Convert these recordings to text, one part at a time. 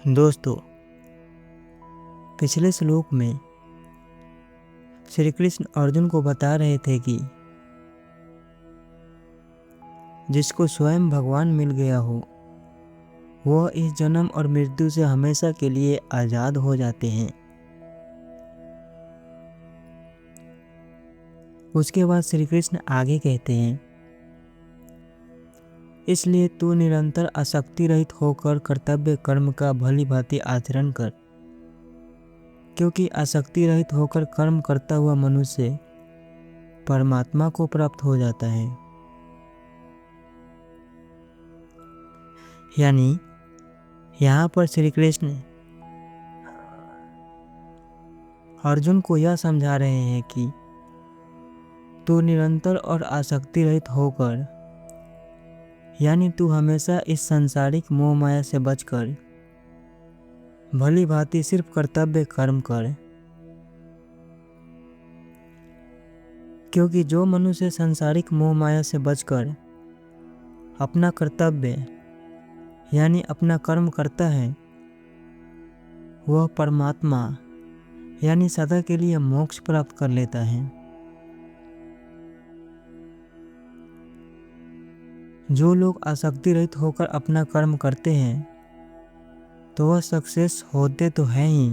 दोस्तों, पिछले श्लोक में श्री कृष्ण अर्जुन को बता रहे थे कि जिसको स्वयं भगवान मिल गया हो वह इस जन्म और मृत्यु से हमेशा के लिए आजाद हो जाते हैं। उसके बाद श्री कृष्ण आगे कहते हैं, इसलिए तू निरंतर आसक्ति रहित होकर कर्तव्य कर्म का भली भांति आचरण कर, क्योंकि आसक्ति रहित होकर कर्म करता हुआ मनुष्य परमात्मा को प्राप्त हो जाता है। यानी यहाँ पर श्री कृष्ण अर्जुन को यह समझा रहे हैं कि तू निरंतर और आसक्ति रहित होकर, यानी तू हमेशा इस सांसारिक मोह माया से बचकर भली भांति सिर्फ कर्तव्य कर्म कर, क्योंकि जो मनुष्य सांसारिक मोह माया से बचकर अपना कर्तव्य यानी अपना कर्म करता है वह परमात्मा यानी सदा के लिए मोक्ष प्राप्त कर लेता है। जो लोग आसक्ति रहित होकर अपना कर्म करते हैं तो वह सक्सेस होते तो हैं ही,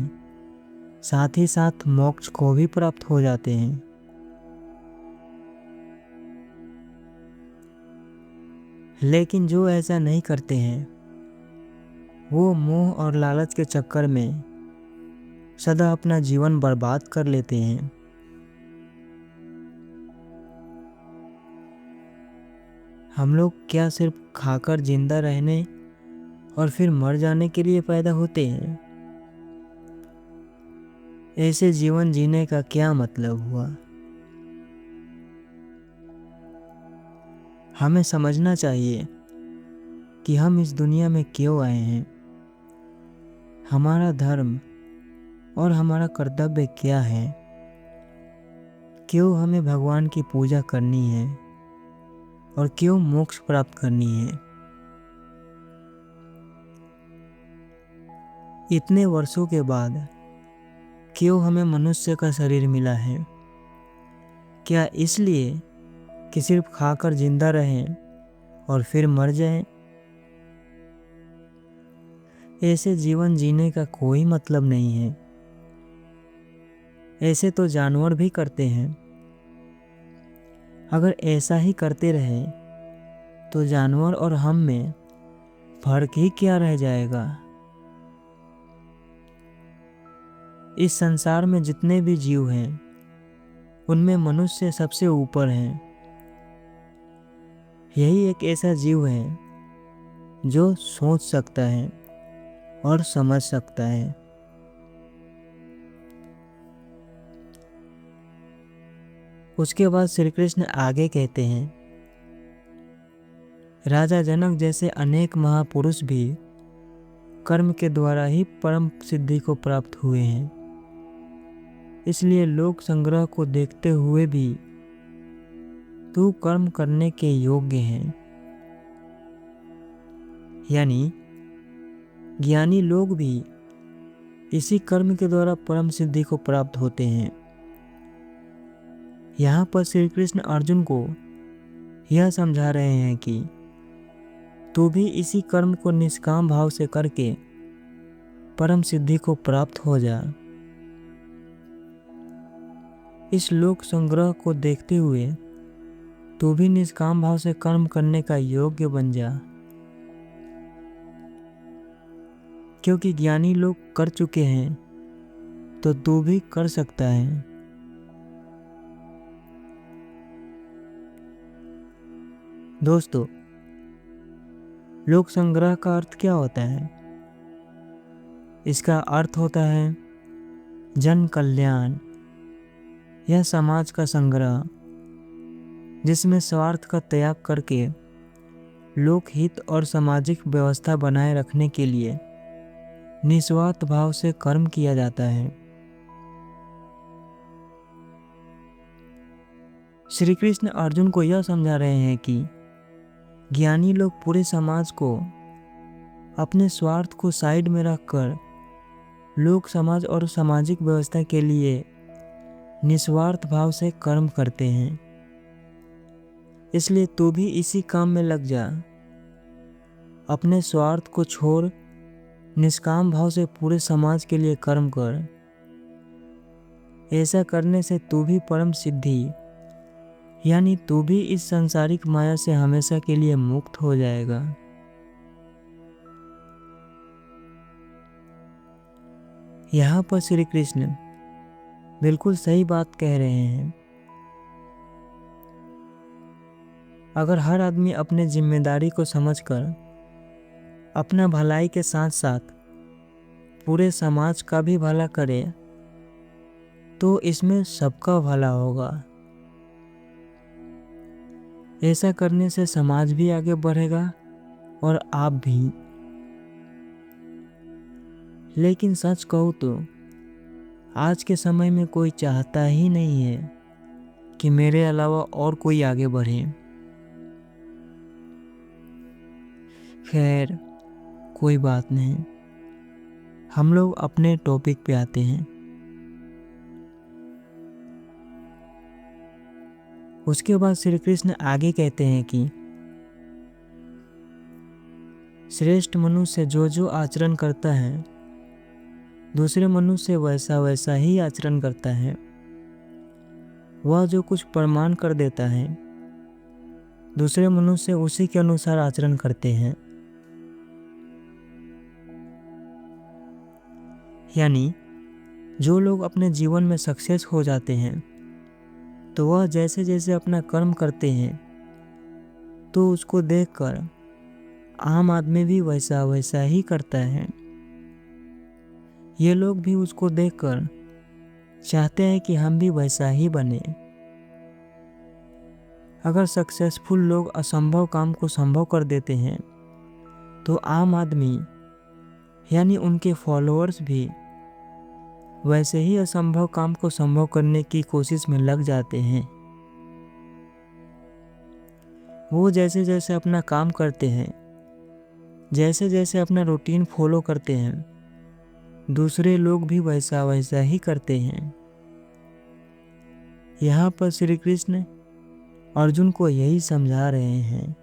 साथ ही साथ मोक्ष को भी प्राप्त हो जाते हैं। लेकिन जो ऐसा नहीं करते हैं वो मोह और लालच के चक्कर में सदा अपना जीवन बर्बाद कर लेते हैं। हम लोग क्या सिर्फ खाकर जिंदा रहने और फिर मर जाने के लिए पैदा होते हैं? ऐसे जीवन जीने का क्या मतलब हुआ? हमें समझना चाहिए कि हम इस दुनिया में क्यों आए हैं, हमारा धर्म और हमारा कर्तव्य क्या है, क्यों हमें भगवान की पूजा करनी है और क्यों मोक्ष प्राप्त करनी है। इतने वर्षों के बाद क्यों हमें मनुष्य का शरीर मिला है? क्या इसलिए कि सिर्फ खाकर जिंदा रहें और फिर मर जाएं? ऐसे जीवन जीने का कोई मतलब नहीं है। ऐसे तो जानवर भी करते हैं। अगर ऐसा ही करते रहे तो जानवर और हम में फर्क ही क्या रह जाएगा? इस संसार में जितने भी जीव हैं उनमें मनुष्य सबसे ऊपर है। यही एक ऐसा जीव है जो सोच सकता है और समझ सकता है। उसके बाद श्री कृष्ण आगे कहते हैं, राजा जनक जैसे अनेक महापुरुष भी कर्म के द्वारा ही परम सिद्धि को प्राप्त हुए हैं। इसलिए लोक संग्रह को देखते हुए भी तू कर्म करने के योग्य है। यानी ज्ञानी लोग भी इसी कर्म के द्वारा परम सिद्धि को प्राप्त होते हैं। यहाँ पर श्री कृष्ण अर्जुन को यह समझा रहे हैं कि तू भी इसी कर्म को निष्काम भाव से करके परम सिद्धि को प्राप्त हो जा। इस लोक संग्रह को देखते हुए तू भी निष्काम भाव से कर्म करने का योग्य बन जा, क्योंकि ज्ञानी लोग कर चुके हैं तो तू भी कर सकता है। दोस्तों, लोक संग्रह का अर्थ क्या होता है? इसका अर्थ होता है जन कल्याण या समाज का संग्रह, जिसमें स्वार्थ का त्याग करके लोक हित और सामाजिक व्यवस्था बनाए रखने के लिए निस्वार्थ भाव से कर्म किया जाता है। श्री कृष्ण अर्जुन को यह समझा रहे हैं कि ज्ञानी लोग पूरे समाज को अपने स्वार्थ को साइड में रखकर लोग समाज और सामाजिक व्यवस्था के लिए निस्वार्थ भाव से कर्म करते हैं। इसलिए तू भी इसी काम में लग जा। अपने स्वार्थ को छोड़ निष्काम भाव से पूरे समाज के लिए कर्म कर। ऐसा करने से तू भी परम सिद्धि यानी तू भी इस सांसारिक माया से हमेशा के लिए मुक्त हो जाएगा। यहाँ पर श्री कृष्ण बिल्कुल सही बात कह रहे हैं। अगर हर आदमी अपने जिम्मेदारी को समझकर अपना भलाई के साथ साथ पूरे समाज का भी भला करे तो इसमें सबका भला होगा। ऐसा करने से समाज भी आगे बढ़ेगा और आप भी। लेकिन सच कहूँ तो आज के समय में कोई चाहता ही नहीं है कि मेरे अलावा और कोई आगे बढ़े। खैर कोई बात नहीं, हम लोग अपने टॉपिक पे आते हैं। उसके बाद श्री कृष्ण आगे कहते हैं कि श्रेष्ठ मनुष्य जो जो आचरण करता है दूसरे मनुष्य वैसा वैसा ही आचरण करता है। वह जो कुछ प्रमाण कर देता है दूसरे मनुष्य उसी के अनुसार आचरण करते हैं। यानी जो लोग अपने जीवन में सक्सेस हो जाते हैं तो वह जैसे जैसे अपना कर्म करते हैं तो उसको देखकर आम आदमी भी वैसा वैसा ही करता है। ये लोग भी उसको देखकर चाहते हैं कि हम भी वैसा ही बने। अगर सक्सेसफुल लोग असंभव काम को संभव कर देते हैं तो आम आदमी यानी उनके फॉलोअर्स भी वैसे ही असंभव काम को संभव करने की कोशिश में लग जाते हैं। वो जैसे जैसे अपना काम करते हैं, जैसे जैसे अपना रूटीन फॉलो करते हैं, दूसरे लोग भी वैसा वैसा ही करते हैं। यहाँ पर श्री कृष्ण अर्जुन को यही समझा रहे हैं